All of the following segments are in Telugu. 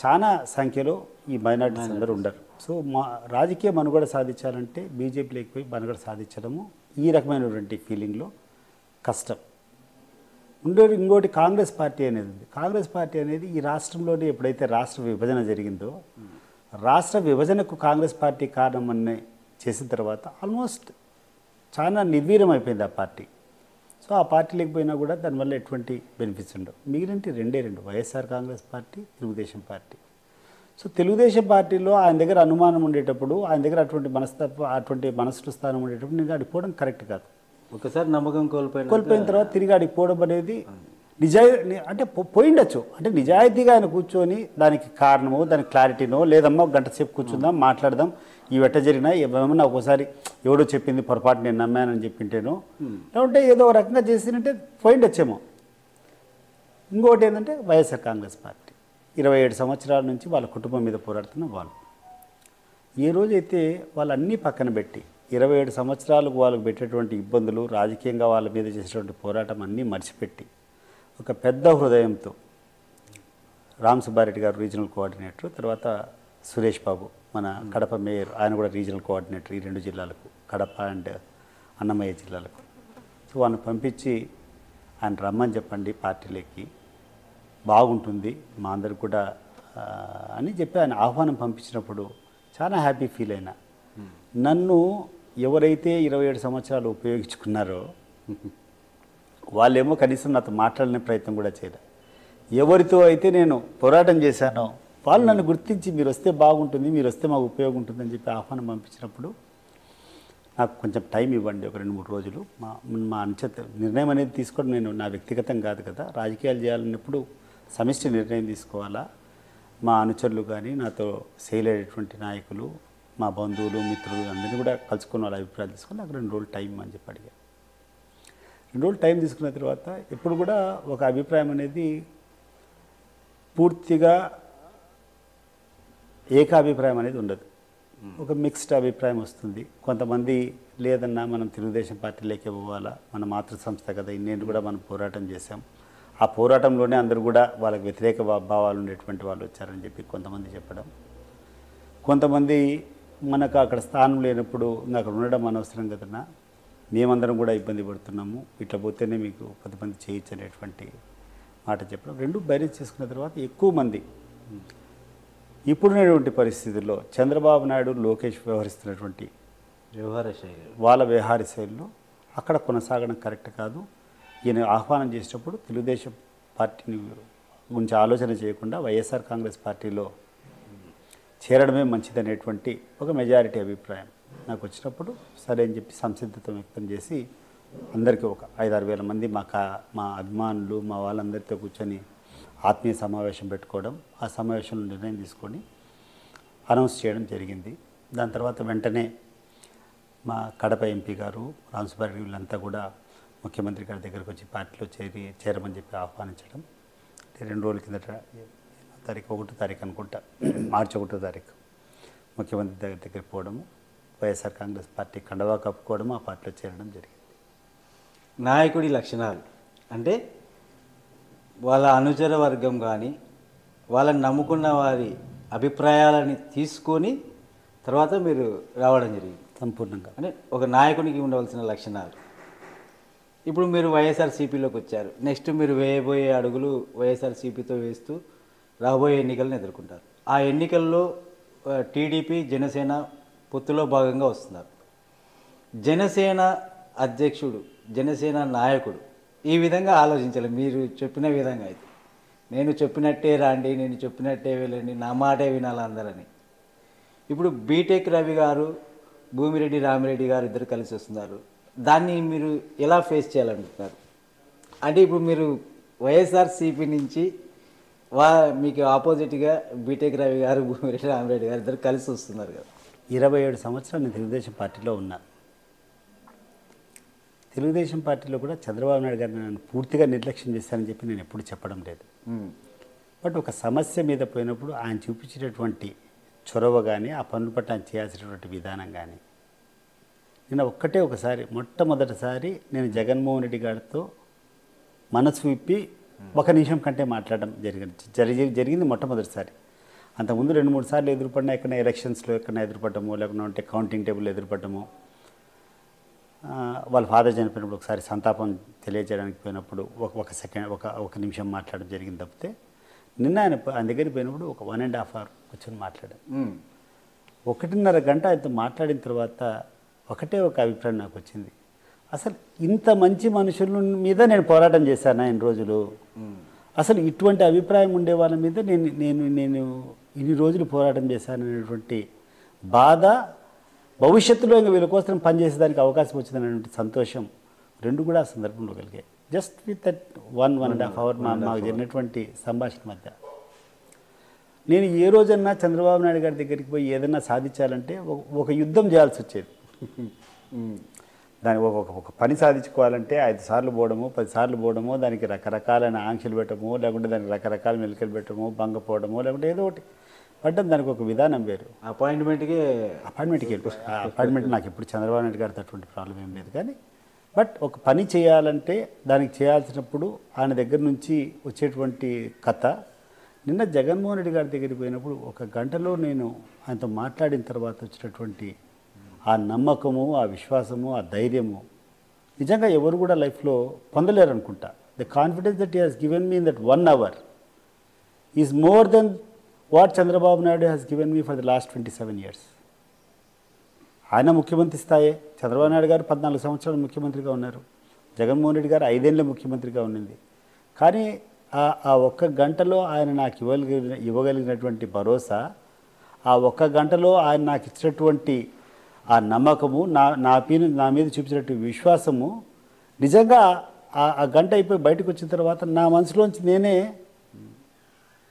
చాలా సంఖ్యలో ఈ మైనారిటీస్ అందరూ ఉండరు. సో మా రాజకీయ మనుగడ సాధించాలంటే బీజేపీలోకి పోయి మనుగడ సాధించడము ఈ రకమైనటువంటి ఫీలింగ్లో కష్టం. ఇంకోటి కాంగ్రెస్ పార్టీ అనేది ఉంది. కాంగ్రెస్ పార్టీ అనేది ఈ రాష్ట్రంలోనే ఎప్పుడైతే రాష్ట్ర విభజన జరిగిందో రాష్ట్ర విభజనకు కాంగ్రెస్ పార్టీ కారణమని చేసిన తర్వాత ఆల్మోస్ట్ చాలా నిర్వీర్యం అయిపోయింది ఆ పార్టీ. సో ఆ పార్టీ లేకపోయినా కూడా దానివల్ల ఎటువంటి బెనిఫిట్స్ ఉండవు. మిగిలిన రెండు YSR Congress party, Telugu Desam party. So Telugu Desam పార్టీలో ఆయన దగ్గర అనుమానం ఉండేటప్పుడు, ఆయన దగ్గర అటువంటి మనసు స్థానం ఉండేటప్పుడు నేను అడిగిపోవడం కరెక్ట్ కాదు. ఒకసారి నమ్మకం కోల్పోయిన తర్వాత తిరిగి అడిగిపోవడం అనేది అంటే పోయిండొచ్చు. అంటే నిజాయితీగా ఆయన కూర్చొని దానికి కారణమో దానికి క్లారిటీనో లేదమ్మా గంట సేపు కూర్చుందాం మాట్లాడదాం ఈ వెట్ట జరిగినా ఏమన్నా ఒకసారి ఎవడో చెప్పింది పొరపాటు నేను నమ్మానని చెప్పింటేనో లేకుంటే ఏదో ఒక రకంగా చేసినట్టే పోయిండొచ్చేమో. ఇంకోటి ఏంటంటే వైఎస్ఆర్ కాంగ్రెస్ పార్టీ 27 సంవత్సరాల నుంచి వాళ్ళ కుటుంబం మీద పోరాడుతున్న వాళ్ళు ఏ రోజైతే వాళ్ళన్నీ పక్కన పెట్టి 27 సంవత్సరాలకు వాళ్ళకు పెట్టేటువంటి ఇబ్బందులు రాజకీయంగా వాళ్ళ మీద చేసేటువంటి పోరాటం అన్నీ మర్చిపెట్టి ఒక పెద్ద హృదయంతో రామ్ సుబ్బారెడ్డి గారు రీజనల్ కోఆర్డినేటర్, తర్వాత సురేష్ బాబు మన కడప మేయర్, ఆయన కూడా రీజనల్ కోఆర్డినేటర్ ఈ 2 జిల్లాలకు, కడప అండ్ అన్నమయ్య జిల్లాలకు. సో వాళ్ళని పంపించి ఆయన రమ్మని చెప్పండి పార్టీలోకి బాగుంటుంది మా అందరికి కూడా అని చెప్పి ఆయన ఆహ్వానం పంపించినప్పుడు చాలా హ్యాపీ ఫీల్ అయినా. నన్ను ఎవరైతే 27 సంవత్సరాలు ఉపయోగించుకున్నారో వాళ్ళేమో కనీసం నాతో మాట్లాడని ప్రయత్నం కూడా చేయలేదు. ఎవరితో అయితే నేను పోరాటం చేశానో వాళ్ళు నన్ను గుర్తించి మీరు వస్తే బాగుంటుంది, మీరు వస్తే మాకు ఉపయోగం ఉంటుందని చెప్పి ఆహ్వానం పంపించినప్పుడు నాకు కొంచెం టైం ఇవ్వండి, ఒక 2-3 రోజులు మా అంచెత నిర్ణయం అనేది తీసుకోవడం నేను నా వ్యక్తిగతం కాదు కదా, రాజకీయాలు చేయాలన్నప్పుడు సమిష్టి నిర్ణయం తీసుకోవాలా. మా అనుచరులు కానీ నాతో చేయలేటువంటి నాయకులు, మా బంధువులు, మిత్రులు అందరినీ కూడా కలుసుకుని వాళ్ళ అభిప్రాయాలు తీసుకొని నాకు 2 రోజులు టైం అని చెప్పి అడిగాను. 2 రోజులు టైం తీసుకున్న తర్వాత ఎప్పుడు కూడా ఒక అభిప్రాయం అనేది పూర్తిగా ఏకాభిప్రాయం అనేది ఉండదు. ఒక మిక్స్డ్ అభిప్రాయం వస్తుంది. కొంతమంది లేదన్నా మనం తెలుగుదేశం పార్టీలోకే పోవాలా, మన మాతృ సంస్థ కదా, ఇన్నేళ్ళు కూడా మనం పోరాటం చేశాం, ఆ పోరాటంలోనే అందరూ కూడా వాళ్ళకి వ్యతిరేక భావాలు ఉండేటువంటి వాళ్ళు వచ్చారని చెప్పి కొంతమంది చెప్పడం. కొంతమంది మనకు అక్కడ స్థానం లేనప్పుడు ఇంకా అక్కడ ఉండడం అనవసరం కదన్నా, మేమందరం కూడా ఇబ్బంది పడుతున్నాము, ఇట్లా పోతేనే మీకు 10 మంది చేయొచ్చు అనేటువంటి మాట చెప్పడం. 2 బైరెన్స్ చేసుకున్న తర్వాత ఎక్కువ మంది ఇప్పుడున్నటువంటి పరిస్థితుల్లో చంద్రబాబు నాయుడు, లోకేష్ వ్యవహరిస్తున్నటువంటి వాళ్ళ వ్యవహార శైలిలో అక్కడ కొనసాగడం కరెక్ట్ కాదు. ఈయన ఆహ్వానం చేసినప్పుడు తెలుగుదేశం పార్టీని గురించి ఆలోచన చేయకుండా వైఎస్ఆర్ కాంగ్రెస్ పార్టీలో చేరడమే మంచిదనేటువంటి ఒక మెజారిటీ అభిప్రాయం నాకు వచ్చినప్పుడు సరే అని చెప్పి సంసిద్ధత వ్యక్తం చేసి అందరికీ ఒక 5-6 వేల మంది మా అభిమానులు మా వాళ్ళందరితో కూర్చొని ఆత్మీయ సమావేశం పెట్టుకోవడం, ఆ సమావేశంలో నిర్ణయం తీసుకొని అనౌన్స్ చేయడం జరిగింది. దాని తర్వాత వెంటనే మా కడప ఎంపీ గారు, రామ్ సుబ్బారెడ్డి వీళ్ళంతా కూడా ముఖ్యమంత్రి గారి దగ్గరకు వచ్చి పార్టీలో చేరమని చెప్పి ఆహ్వానించడం. 2 రోజుల కిందట 1వ తారీఖు అనుకుంటా, మార్చి 1వ తారీఖు ముఖ్యమంత్రి దగ్గరికి పోవడము, వైఎస్ఆర్ కాంగ్రెస్ పార్టీ కండవా కప్పుకోవడము, ఆ పార్టీలో చేరడం జరిగింది. నాయకుడి లక్షణాలు అంటే వాళ్ళ అనుచర వర్గం కానీ వాళ్ళని నమ్ముకున్న వారి అభిప్రాయాలని తీసుకొని తర్వాత మీరు రావడం జరిగింది సంపూర్ణంగా. అంటే ఒక నాయకునికి ఉండవలసిన లక్షణాలు. ఇప్పుడు మీరు వైఎస్ఆర్సీపీలోకి వచ్చారు, నెక్స్ట్ మీరు వేయబోయే అడుగులు వైఎస్ఆర్సీపీతో వేస్తూ రాబోయే ఎన్నికలను ఎదుర్కొంటారు. ఆ ఎన్నికల్లో టీడీపీ జనసేన పొత్తులో భాగంగా వస్తున్నారు. జనసేన అధ్యక్షుడు, జనసేన నాయకుడు ఈ విధంగా ఆలోచించాలి. మీరు చెప్పిన విధంగా అయితే నేను చెప్పినట్టే రాండి, నేను చెప్పినట్టే వెళ్ళండి, నా మాటే వినాలి అందరని. ఇప్పుడు బీటెక్ రవి గారు, భూమిరెడ్డి రామిరెడ్డి గారు ఇద్దరు కలిసి వస్తున్నారు. దాన్ని మీరు ఎలా ఫేస్ చేయాలనుకుంటున్నారు? అంటే ఇప్పుడు మీరు వైఎస్ఆర్సీపీ నుంచి మీకు ఆపోజిట్గా బీటెక్ రవి గారు, భూమిరెడ్డి రామిరెడ్డి గారు ఇద్దరు కలిసి వస్తున్నారు కదా. 27 సంవత్సరాలు నేను తెలుగుదేశం పార్టీలో ఉన్నా. తెలుగుదేశం పార్టీలో కూడా చంద్రబాబు నాయుడు గారిని నన్ను పూర్తిగా నిర్లక్ష్యం చేశానని చెప్పి నేను ఎప్పుడు చెప్పడం లేదు. బట్ ఒక సమస్య మీద పోయినప్పుడు ఆయన చూపించేటటువంటి చొరవ కానీ, ఆ పనుల పట్ల ఆయన చేయాల్సినటువంటి విధానం కానీ, నేను ఒకసారి మొట్టమొదటిసారి నేను జగన్మోహన్ రెడ్డి గారితో మనసు విప్పి 1 నిమిషం కంటే మాట్లాడడం జరిగింది మొట్టమొదటిసారి. అంతకుముందు 2-3 సార్లు ఎదురుపడినా ఎక్కడ ఎలక్షన్స్లో ఎక్కడ ఎదురుపడ్డము, లేకుంటే కౌంటింగ్ టేబుల్ ఎదురుపడ్డము. వాళ్ళ ఫాదర్ చనిపోయినప్పుడు ఒకసారి సంతాపం తెలియజేయడానికి పోయినప్పుడు ఒక నిమిషం మాట్లాడడం జరిగింది తప్పితే, నిన్న ఆయన దగ్గరికి పోయినప్పుడు ఒక 1.5 hour కూర్చొని మాట్లాడాను. 1.5 గంట ఆయనతో మాట్లాడిన తర్వాత ఒకటే ఒక అభిప్రాయం నాకు వచ్చింది. అసలు ఇంత మంచి మనుషుల మీద నేను పోరాటం చేశాను ఇన్ని రోజులు. అసలు ఇటువంటి అభిప్రాయం ఉండే వాళ్ళ మీద నేను ఇన్ని రోజులు పోరాటం చేశాను అనేటువంటి బాధ, భవిష్యత్తులో ఇంకా వీళ్ళ కోసం పనిచేసేదానికి అవకాశం వచ్చిందనేటువంటి సంతోషం రెండు కూడా ఆ సందర్భంలో కలిగాయి. జస్ట్ విత్ దట్ 1.5 hour మాకు జరిగినటువంటి సంభాషణ మధ్య. నేను ఏ రోజన్నా చంద్రబాబు నాయుడు గారి దగ్గరికి పోయి ఏదైనా సాధించాలంటే ఒక యుద్ధం చేయాల్సి వచ్చేది. దానికి ఒక పని సాధించుకోవాలంటే 5 సార్లు పోవడము, 10 సార్లు పోవడము, దానికి రకరకాలైన ఆంక్షలు పెట్టడము, లేకుంటే దానికి రకరకాల మెలికలు పెట్టడము, భంగపోవడము, లేకుంటే ఏదో ఒకటి పడ్డం. దానికి ఒక విధానం వేరు. అపాయింట్మెంట్కి అపాయింట్మెంట్ నాకు ఇప్పుడు చంద్రబాబు నాయుడు గారితో అటువంటి ప్రాబ్లం ఏం లేదు. కానీ బట్ ఒక పని చేయాలంటే దానికి చేయాల్సినప్పుడు ఆయన దగ్గర నుంచి వచ్చేటువంటి కథ. నిన్న జగన్మోహన్ రెడ్డి గారి దగ్గరికి పోయినప్పుడు 1 గంటలో నేను ఆయనతో మాట్లాడిన తర్వాత వచ్చినటువంటి ఆ నమ్మకము, ఆ విశ్వాసము, ఆ ధైర్యము నిజంగా ఎవరు కూడా లైఫ్లో పొందలేరు అనుకుంటా. The confidence that he has given me in that 1 hour is more than what Chandrababu Naidu has given me for the last 27 years. ఆయన ముఖ్యమంత్రి స్థాయే. చంద్రబాబు నాయుడు గారు 14 సంవత్సరాలు ముఖ్యమంత్రిగా ఉన్నారు. జగన్మోహన్ రెడ్డి గారు 5 ఏళ్ళ ముఖ్యమంత్రిగా ఉన్నింది. కానీ ఆ 1 గంటలో ఆయన నాకు ఇవ్వగలిగినటువంటి భరోసా, ఆ 1 గంటలో ఆయన నాకు ఇచ్చినటువంటి ఆ నమ్మకము, నా మీద చూపించినటువంటి విశ్వాసము, నిజంగా ఆ గంట అయిపోయి బయటకు వచ్చిన తర్వాత నా మనసులోంచి నేనే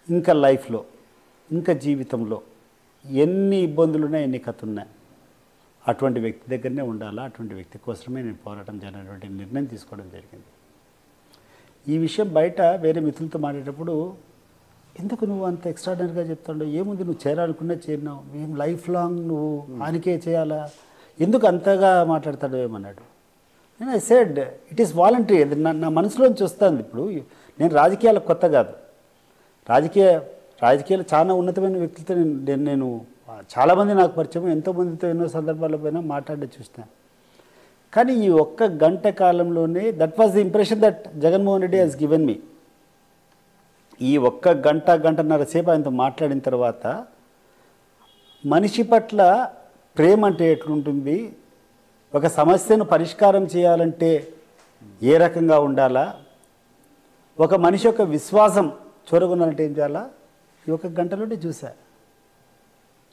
ఇంకా లైఫ్లో, ఇంకా జీవితంలో ఎన్ని ఇబ్బందులున్నాయి, ఎన్ని కథలున్నాయి, అటువంటి వ్యక్తి దగ్గరనే ఉండాలా, అటువంటి వ్యక్తి కోసమే నేను పోరాటం చేయాలనేటువంటి నిర్ణయం తీసుకోవడం జరిగింది. ఈ విషయం బయట వేరే మిత్రులతో మాట్లాడేటప్పుడు, ఎందుకు నువ్వు అంత ఎక్స్ట్రాడినరీగా చెప్తాడు, ఏముంది నువ్వు చేరాలనుకున్నా చేరినావు, ఏం లైఫ్ లాంగ్ నువ్వు ఆయనకే చేయాలా, ఎందుకు అంతగా మాట్లాడతాడు ఏమన్నాడు. నేను I said it is voluntary. అది నా మనసులోంచి వస్తుంది. ఇప్పుడు నేను రాజకీయాలకు కొత్త కాదు. రాజకీయాలు చాలా ఉన్నతమైన వ్యక్తులతో నేను చాలామంది నాకు పరిచయం, ఎంతోమందితో ఎన్నో సందర్భాల్లో పోయినా మాట్లాడి చూస్తాను. కానీ ఈ 1 గంట కాలంలోనే that was the impression that Jaganmohan Reddy has given me. ఈ 1 గంటన్నర సేపు ఆయనతో మాట్లాడిన తర్వాత మనిషి పట్ల ప్రేమ అంటే ఎట్లుంటుంది, ఒక సమస్యను పరిష్కారం చేయాలంటే ఏ రకంగా ఉండాలా, ఒక మనిషి యొక్క విశ్వాసం చూరగొనాలంటే ఏం చేయాలా, ఈ 1 గంటలోనే చూసా.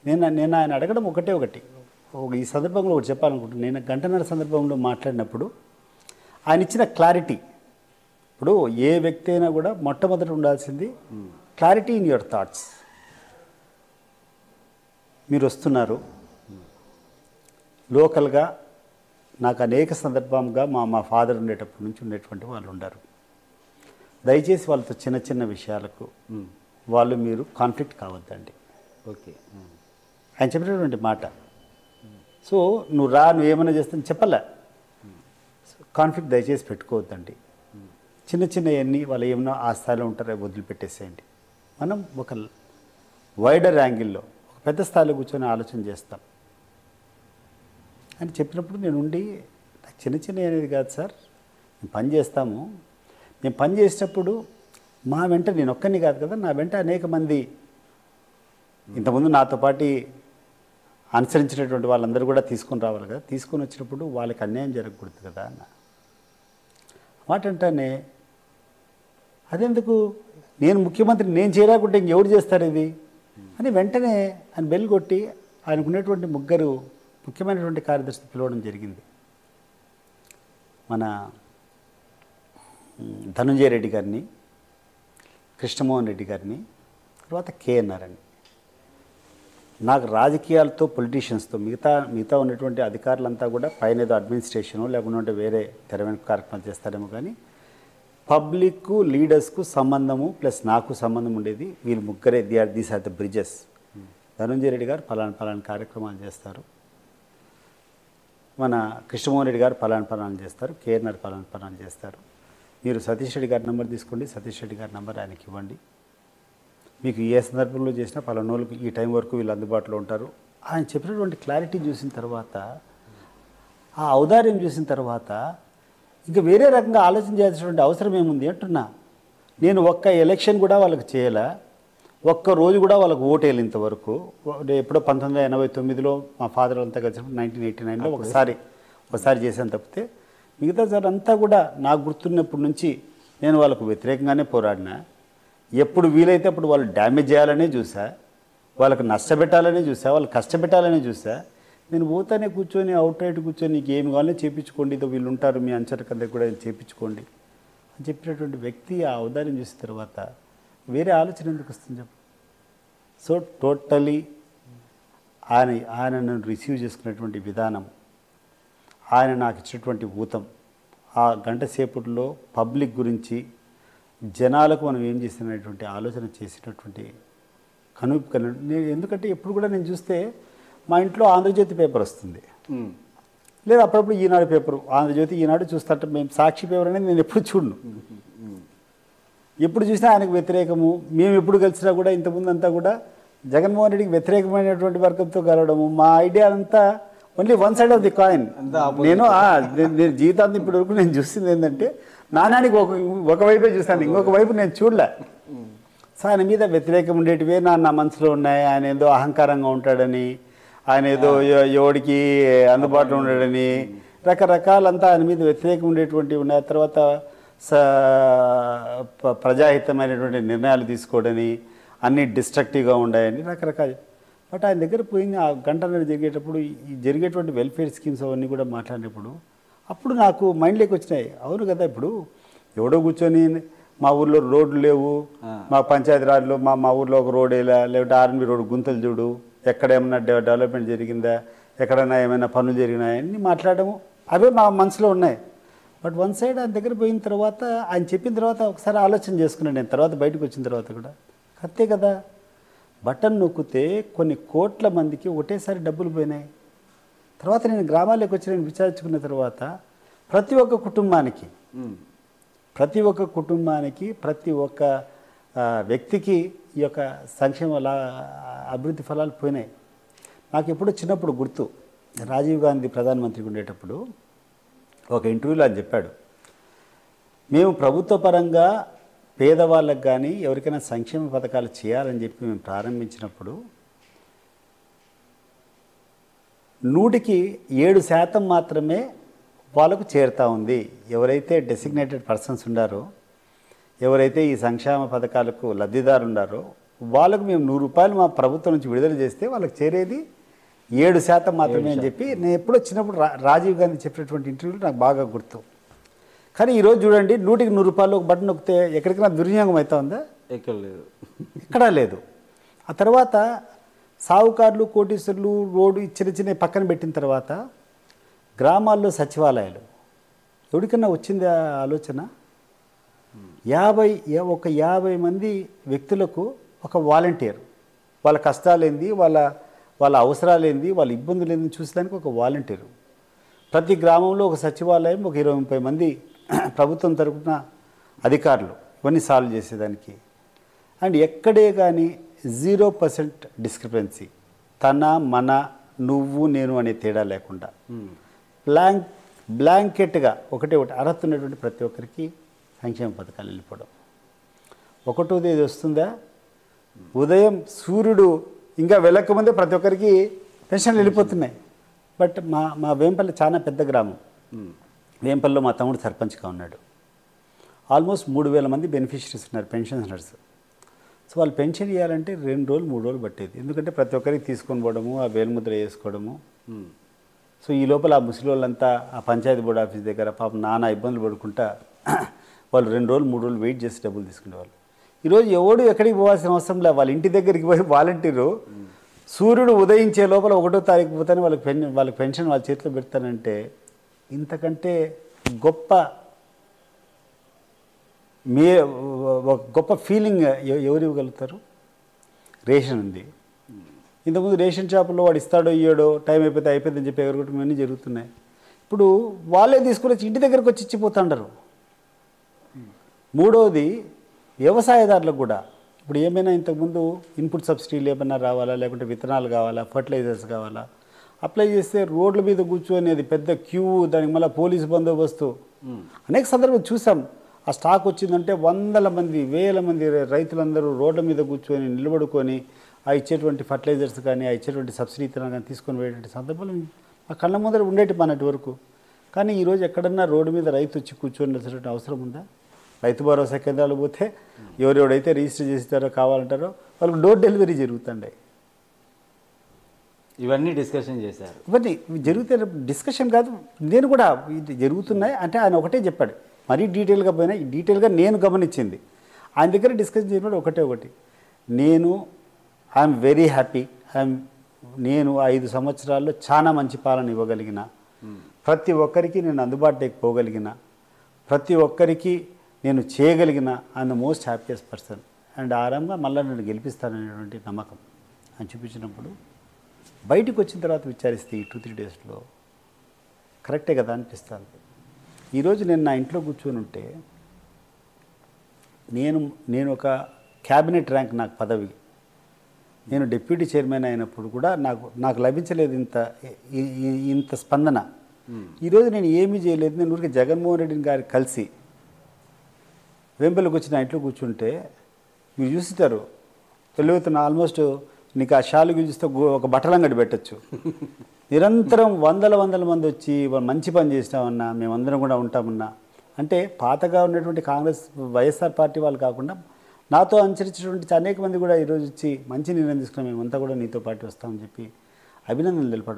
నేను ఆయన అడగడం ఒకటి ఈ సందర్భంలో ఒకటి చెప్పాలనుకుంటున్నాను. నేను 1 గంటన్నర సందర్భంలో మాట్లాడినప్పుడు ఆయన ఇచ్చిన క్లారిటీ. ఇప్పుడు ఏ వ్యక్తి అయినా కూడా మొట్టమొదట ఉండాల్సింది క్లారిటీ ఇన్ యువర్ థాట్స్. మీరు వస్తున్నారు లోకల్గా, నాకు అనేక సందర్భంగా మా ఫాదర్ ఉండేటప్పటి నుంచి ఉండేటువంటి వాళ్ళు ఉన్నారు. దయచేసి వాళ్ళతో చిన్న విషయాలకు మీరు కాన్ఫ్లిక్ట్ కావద్దండి. ఓకే, ఆయన చెప్పినటువంటి మాట. సో నువ్వు ఏమైనా చేస్తాను చెప్పలే, కాన్ఫ్లిక్ట్ దయచేసి పెట్టుకోవద్దండి. చిన్నవన్నీ వాళ్ళు ఏమన్నా ఆ స్థాయిలో ఉంటారో వదిలిపెట్టేసేయండి. మనం ఒక వైడర్ యాంగిల్లో, ఒక పెద్ద స్థాయిలో కూర్చొని ఆలోచన చేస్తాం అని చెప్పినప్పుడు నేను ఉండి, చిన్న అనేది కాదు సార్, మేము పని చేస్తాము. మేము పని చేసేటప్పుడు మా వెంట నేను ఒక్కరిని కాదు కదా, నా వెంట అనేక మంది ఇంతకుముందు నాతో పాటు అనుసరించినటువంటి వాళ్ళందరూ కూడా తీసుకొని రావాలి కదా. తీసుకొని వచ్చినప్పుడు వాళ్ళకి అన్యాయం జరగకూడదు కదా అన్న మాట అంటానే. అదెందుకు, నేను ముఖ్యమంత్రి, నేను చేయలేకుంటే ఇంకెవరు చేస్తారు ఇది అని వెంటనే ఆయన బెల్ కొట్టి ఆయనకున్నటువంటి 3 ముఖ్యమైనటువంటి కార్యదర్శులు పిలవడం జరిగింది. మన ధనుంజయ రెడ్డి గారిని, కృష్ణమోహన్ రెడ్డి గారిని, తర్వాత కేఎన్ఆర్ అని. నాకు రాజకీయాలతో, పొలిటీషియన్స్తో, మిగతా ఉన్నటువంటి అధికారులంతా కూడా పైన ఏదో అడ్మినిస్ట్రేషను లేకుంటే వేరే తెర వెనుక కార్యక్రమాలు చేస్తారేమో, కానీ పబ్లిక్ లీడర్స్కు సంబంధము ప్లస్ నాకు సంబంధం ఉండేది వీళ్ళు 3. These are the bridges. Dhananjaya Reddy garu పలానా కార్యక్రమాలు చేస్తారు, మన కృష్ణమోహన్ రెడ్డి గారు పలానా చేస్తారు, కేఎన్ఆర్ పలానా చేస్తారు. మీరు సతీష్ రెడ్డి గారి నెంబర్ తీసుకోండి, సతీష్ రెడ్డి గారి నెంబర్ ఆయనకి ఇవ్వండి. మీకు ఏ సందర్భంలో చేసినా పలానోళ్ళకి ఈ టైం వరకు వీళ్ళు అందుబాటులో ఉంటారు. ఆయన చెప్పినటువంటి క్లారిటీ చూసిన తర్వాత, ఆ ఔదార్యం చూసిన తర్వాత ఇంకా వేరే రకంగా ఆలోచన చేయాల్సినటువంటి అవసరం ఏముంది అంటున్నా. నేను ఒక్క ఎలక్షన్ కూడా వాళ్ళకి చేయలే, ఒక్క రోజు కూడా వాళ్ళకి ఓటు వేయాలి ఇంతవరకు. ఎప్పుడో 1989లో మా ఫాదర్ అంతా కలిసినప్పుడు 1989లో ఒకసారి చేశాను తప్పితే మిగతా సార్ అంతా కూడా నాకు గుర్తున్నప్పటి నుంచి నేను వాళ్ళకు వ్యతిరేకంగానే పోరాడినా. ఎప్పుడు వీలైతే అప్పుడు వాళ్ళు డ్యామేజ్ చేయాలనే చూసా, వాళ్ళకి నష్టపెట్టాలనే చూసా, వాళ్ళు కష్టపెట్టాలనే చూసా. నేను పోతానే కూర్చొని అవుట్ రైట్ కూర్చొని నీకు ఏమి కావాలో చేయించుకోండి, ఇదో వీళ్ళు ఉంటారు మీ అంచనకందరికి కూడా చేయించుకోండి అని చెప్పినటువంటి వ్యక్తి ఆ ఔదార్యం చూసిన తర్వాత వేరే ఆలోచన ఎందుకు వస్తుంది చెప్పు. సో టోటలీ ఆయనను రిసీవ్ చేసుకున్నటువంటి విధానం, ఆయన నాకు ఇచ్చినటువంటి ఊతం, ఆ గంట సేపట్లో పబ్లిక్ గురించి జనాలకు మనం ఏం చేసినటువంటి ఆలోచన చేసినటువంటి నేను ఎందుకంటే ఎప్పుడు కూడా నేను చూస్తే మా ఇంట్లో ఆంధ్రజ్యోతి పేపర్ వస్తుంది, లేదా అప్పుడప్పుడు ఈనాడు పేపరు, ఆంధ్రజ్యోతి ఈనాడు చూస్తుంటే మేము సాక్షి పేపర్ అనేది నేను ఎప్పుడు చూడను. ఎప్పుడు చూసినా ఆయనకు వ్యతిరేకము. మేము ఎప్పుడు కలిసినా కూడా ఇంతకుముందు అంతా కూడా జగన్మోహన్ రెడ్డికి వ్యతిరేకమైనటువంటి వర్గంతో కలవడము. మా ఐడియా అంతా only one side of the coin. నేను జీవితాంతం ఇప్పటి వరకు నేను చూసింది ఏంటంటే నానానికి ఒకవైపే చూస్తాను, ఇంకొక వైపు నేను చూడలే. సో ఆయన మీద వ్యతిరేకం ఉండేటివే నా మనసులో ఉన్నాయి. ఆయన ఏదో అహంకారంగా ఉంటాడని, ఆయన ఏదో ఎవడికి అందుబాటులో ఉండడని, రకరకాలంతా ఆయన మీద వ్యతిరేకం ఉండేటువంటివి ఉన్నాయి. తర్వాత ప్రజాహితమైనటువంటి నిర్ణయాలు తీసుకోవడని, అన్నీ డిస్ట్రక్టివ్గా ఉన్నాయని రకరకాల. బట్ ఆయన దగ్గర పోయింది ఆ గంటన్నర జరిగేటప్పుడు ఈ జరిగేటువంటి వెల్ఫేర్ స్కీమ్స్ అవన్నీ కూడా మాట్లాడినప్పుడు అప్పుడు నాకు మైండ్లోకి వచ్చినాయి. అవును కదా, ఇప్పుడు ఎవడో కూర్చొని మా ఊర్లో రోడ్లు లేవు, మా పంచాయతీరాజ్లో మా ఊర్లో ఒక రోడ్ వేలా, లేకపోతే ఆర్ఎన్బి రోడ్ గుంతలు చూడు, ఎక్కడ ఏమైనా డెవలప్మెంట్ జరిగిందా, ఎక్కడైనా ఏమైనా పనులు జరిగినాయా అని మాట్లాడము అవే మా మనసులో ఉన్నాయి. బట్ వన్ సైడ్ ఆయన దగ్గర పోయిన తర్వాత ఆయన చెప్పిన తర్వాత ఒకసారి ఆలోచన చేసుకున్నాను నేను. తర్వాత బయటకు వచ్చిన తర్వాత కూడా అంతే కదా, బటన్ నొక్కితే కొన్ని కోట్ల మందికి ఒకటేసారి డబ్బులు పోయినాయి. తర్వాత నేను గ్రామాల్లోకి వచ్చి నేను విచారించుకున్న తర్వాత ప్రతి ఒక్క కుటుంబానికి ప్రతి ఒక్క వ్యక్తికి ఈ యొక్క సంక్షేమ అభివృద్ధి ఫలాలు పోయినాయి. నాకు ఎప్పుడో చిన్నప్పుడు గుర్తు, రాజీవ్ గాంధీ ప్రధానమంత్రిగా ఉండేటప్పుడు ఒక ఇంటర్వ్యూలో ఆయన చెప్పాడు, మేము ప్రభుత్వ పరంగా పేదవాళ్ళకు కానీ ఎవరికైనా సంక్షేమ పథకాలు చేయాలని చెప్పి మేము ప్రారంభించినప్పుడు 100% మాత్రమే వాళ్ళకు చేరుతూ ఉంది. ఎవరైతే డెసిగ్నేటెడ్ పర్సన్స్ ఉండారో, ఎవరైతే ఈ సంక్షేమ పథకాలకు లబ్ధిదారు ఉండారో వాళ్ళకు మేము ₹100 మా ప్రభుత్వం నుంచి విడుదల చేస్తే వాళ్ళకి చేరేది 7% మాత్రమే అని చెప్పి నేను ఎప్పుడో చిన్నప్పుడు రాజీవ్ గాంధీ చెప్పినటువంటి ఇంటర్వ్యూలు నాకు బాగా గుర్తు. కానీ ఈరోజు చూడండి, 100కి ₹100 ఒక బటన్ నొక్కితే ఎక్కడికైనా దుర్వినియోగం అవుతా ఉందా? ఎక్కడా లేదు. ఆ తర్వాత సావుకారులు, కోటీశ్వరులు రోడ్డు చిన్న పక్కన పెట్టిన తర్వాత గ్రామాల్లో సచివాలయాలు ఎవరికన్నా వచ్చిందా ఆలోచన? 50 మంది వ్యక్తులకు ఒక వాలంటీర్, వాళ్ళ కష్టాలేంది, వాళ్ళ అవసరాలేంది, వాళ్ళ ఇబ్బందులు ఏంది చూసేదానికి ఒక వాలంటీరు. ప్రతి గ్రామంలో ఒక సచివాలయం, ఒక 20-30 మంది ప్రభుత్వం తరపున అధికారులు ఇవన్నీ సాల్వ్ చేసేదానికి. అండ్ ఎక్కడే కానీ 0% డిస్క్రిపెన్సీ, తన మన నువ్వు నేను అనే తేడా లేకుండా బ్లాంకెట్గా ఒకటి అర్హత ఉన్నటువంటి ప్రతి ఒక్కరికి సంక్షేమ పథకాలు వెళ్ళిపోవడం. ఒకటోది ఏది వస్తుందా, ఉదయం సూర్యుడు ఇంకా వెళ్ళకముందే ప్రతి ఒక్కరికి పెన్షన్లు వెళ్ళిపోతున్నాయి. బట్ మా వేంపల్లి చాలా పెద్ద గ్రామం. వేంపల్లిలో మా తమ్ముడు సర్పంచ్గా ఉన్నాడు. ఆల్మోస్ట్ 3000 మంది బెనిఫిషరీస్ ఉన్నారు, పెన్షనర్స్. సో వాళ్ళు పెన్షన్ ఇవ్వాలంటే 2 రోజులు 3 రోజులు పట్టేది. ఎందుకంటే ప్రతి ఒక్కరికి తీసుకొని పోవడము, ఆ వేలుముద్ర వేసుకోవడము. సో ఈ లోపల ఆ ముసలి వాళ్ళంతా ఆ పంచాయతీ బోర్డు ఆఫీస్ దగ్గర పాపం నానా ఇబ్బందులు పడుకుంటా వాళ్ళు 2 రోజులు 3 రోజులు వెయిట్ చేసి డబ్బులు తీసుకునేవాళ్ళు. ఈరోజు ఎవడు ఎక్కడికి పోవాల్సిన అవసరం లేదు. వాళ్ళ ఇంటి దగ్గరికి పోయి వాలంటీరు సూర్యుడు ఉదయించే లోపల 1వ తారీఖు పోతానే వాళ్ళకి పెన్షన్ వాళ్ళ చేతిలో పెడతానంటే ఇంతకంటే గొప్ప గొప్ప ఫీలింగ్ ఎవరు ఇవ్వగలుగుతారు? రేషన్ ఉంది. ఇంతకుముందు రేషన్ షాపులో వాడు ఇస్తాడో ఇయ్యాడో, టైం అయిపోయిందని చెప్పి ఎగరగొట్టడం అన్నీ జరుగుతున్నాయి. ఇప్పుడు వాళ్ళే తీసుకుని వచ్చి ఇంటి దగ్గరకు వచ్చి ఇచ్చిపోతుండరు. మూడవది వ్యవసాయదారులకు కూడా ఇప్పుడు ఏమైనా ఇంతకుముందు ఇన్పుట్ సబ్సిడీలు ఏమైనా రావాలా, లేకుంటే విత్తనాలు కావాలా, ఫర్టిలైజర్స్ కావాలా, అప్లై చేస్తే రోడ్ల మీద కూర్చొని అది పెద్ద క్యూ, దానికి మళ్ళీ పోలీసు బందోబస్తు అనేక సందర్భాలు చూసాం. ఆ స్టాక్ వచ్చిందంటే వందల మంది, వేల మంది రైతులందరూ రోడ్ల మీద కూర్చొని నిలబడుకొని ఆ ఇచ్చేటువంటి ఫర్టిలైజర్స్ కానీ, ఆ ఇచ్చేటువంటి సబ్సిడీ విత్తనాలు కానీ తీసుకొని పోయేటువంటి సందర్భాలు ఆ కళ్ళ ముందర ఉండేటి మనటి వరకు. కానీ ఈరోజు ఎక్కడన్నా రోడ్డు మీద రైతు వచ్చి కూర్చొని అవసరం ఉందా? రైతు భరోసా కేంద్రాలు పోతే ఎవరెవడైతే రిజిస్టర్ చేస్తారో కావాలంటారో వాళ్ళకి డోర్ డెలివరీ జరుగుతుండే. ఇవన్నీ డిస్కషన్ చేశారు. ఇవన్నీ జరుగుతాయి, డిస్కషన్ కాదు, నేను కూడా ఇది జరుగుతున్నాయి అంటే ఆయన ఒకటే చెప్పాడు. మరీ డీటెయిల్గా పోయినా డీటెయిల్గా నేను గమనించింది ఆయన దగ్గర డిస్కషన్ చేసినప్పుడు ఒకటి, ఐఎమ్ వెరీ హ్యాపీ, నేను 5 సంవత్సరాల్లో చాలా మంచి పాలన ఇవ్వగలిగిన, ప్రతి ఒక్కరికి నేను అందుబాటులోకి పోగలిగిన, ప్రతి ఒక్కరికి నేను చేయగలిగిన, I'm the most happiest person and ఆరాంగా మళ్ళీ నేను గెలిపిస్తాననేటువంటి నమ్మకం అని చూపించినప్పుడు బయటికి వచ్చిన తర్వాత విచారిస్తే ఈ 2-3 డేస్లో కరెక్టే కదా అనిపిస్తుంది. ఈరోజు నేను నా ఇంట్లో కూర్చొని ఉంటే నేను ఒక క్యాబినెట్ ర్యాంక్ నాకు పదవి, నేను డిప్యూటీ చైర్మన్ అయినప్పుడు కూడా నాకు లభించలేదు ఇంత స్పందన. ఈరోజు నేను ఏమీ చేయలేదు, నేను ఊరికి జగన్మోహన్ రెడ్డి గారు కలిసి వేంపల్లికి వచ్చి నా ఇంట్లో కూర్చుంటే మీరు చూస్తారు తెలియతున్న ఆల్మోస్ట్ నీకు ఆ షాలు చూస్తే ఒక బట్టలంగడి పెట్టచ్చు. నిరంతరం వందల మంది వచ్చి మంచి పని చేసినామన్నా, మేమందరం కూడా ఉంటామన్నా అంటే పాతగా ఉన్నటువంటి కాంగ్రెస్ వైఎస్ఆర్ పార్టీ వాళ్ళు కాకుండా నాతో అనుసరించినటువంటి అనేక మంది కూడా ఈరోజు వచ్చి మంచి నిర్ణయం తీసుకున్నాం, మేమంతా కూడా నీతో పాటు వస్తామని చెప్పి అభినందనలు తెలపడం.